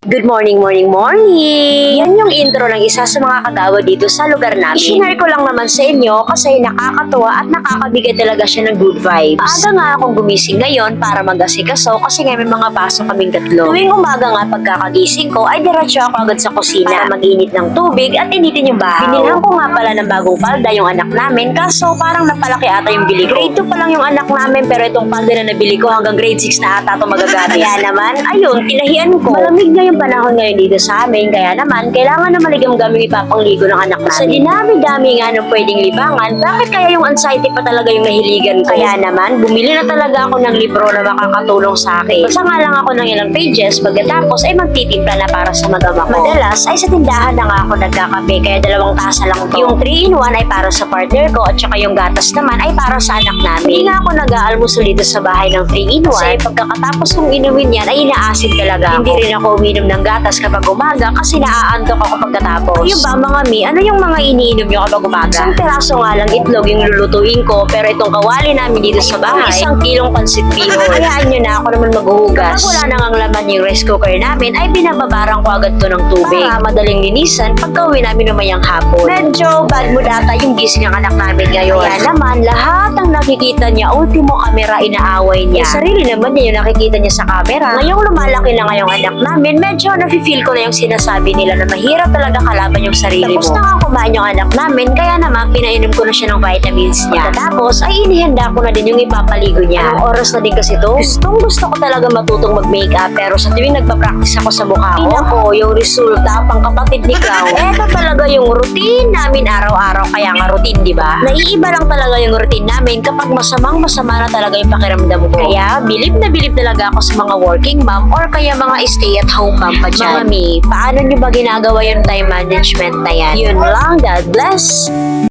Good morning, morning, morning! Yan yung intro ng isa sa mga kagawa dito sa lugar namin. I-share ko lang naman sa inyo kasi nakakatuwa at nakakabigay talaga siya ng good vibes. Maaga nga akong gumising ngayon para mag-asikaso kasi nga may mga pasok kaming tatlo. Tuwing umaga nga pagkakagising ko ay diretso ako agad sa kusina para mag-init ng tubig at initin yung bahaw. Binilhan ko nga pala ng bagong palda yung anak namin kaso parang napalaki ata yung bili ko. Grade 2 pa lang yung anak namin pero itong palda na nabili ko hanggang grade 6 na ata ito magagamit. Kaya naman, ayun, tinahian ko. Malamig na yung panahon ngayon dito sa amin, kaya naman kailangan na maligam-gaming ipapangligo ng anak namin. Sa dinami-dami nga ng pwedeng libangan, bakit kaya yung anxiety pa talaga yung nahiligan ko? Kaya naman, bumili na talaga ako ng libro na makakatulong sa akin. Basta nga lang ako ng ilang pages, pagkatapos ay magtitimpla na para sa madama ko. Madalas ay sa tindahan na nga ako nagkakape, kaya 2 tasa lang to. Yung 3-in-1 ay para sa partner ko at saka yung gatas naman ay para sa anak namin. Hindi nga ako nag-aalmusal dito sa bahay ng 3-in-1 kasi pagkatapos kong inumin yan ay inaasid talaga. Hindi rin ako uminom ng gatas kapag umaga kasi naaantok ako pagkatapos. Kayo ba mga mi, ano yung mga iniinom nyo kapag umaga? Isang peraso nga lang itlog yung lulutuin ko, pero itong kawali namin dito sa bahay, 1 kilong pansit bihon. Hayaan nyo na ako naman maghuhugas. Kapag wala nang ang laman yung rice cooker namin, ay binababarang ko agad to ng tubig para madaling linisan pagka-uwi namin namayang hapon. Medyo bad mood ata yung gising ng anak namin ngayon. Kaya naman, lahat ang nakikita niya, ultimo camera inaaway niya. Yung sarili naman niya yung nakikita niya sa camera. Ngayong lumalaki na ngayong anak namin, medyo nafe-feel ko na yung sinasabi nila na mahirap talaga kalaban yung sarili mo. Tapos na nga kumain yung anak namin, kaya naman pinainom ko na siya ng vitamins niya. Tapos ay inihanda ko na din yung ipapaligo niya. Anong oras na din kasi to? Gusto ko talaga matutong mag-makeup, pero sa tuwing nagpa-practice ako sa mukha ko, ko yung resulta pang kapatid ni Clown. Eto talaga yung routine namin araw-araw, kaya nga routine, di ba? Naiiba lang talaga yung routine namin kapag masama na talaga yung pakiramdam ko. Kaya bilib na bilib talaga ako sa mga working mom or kaya mga stay-at-home mom pa dyan. Mami, paano nyo ba ginagawa yung time management na yan? Yun lang, God bless!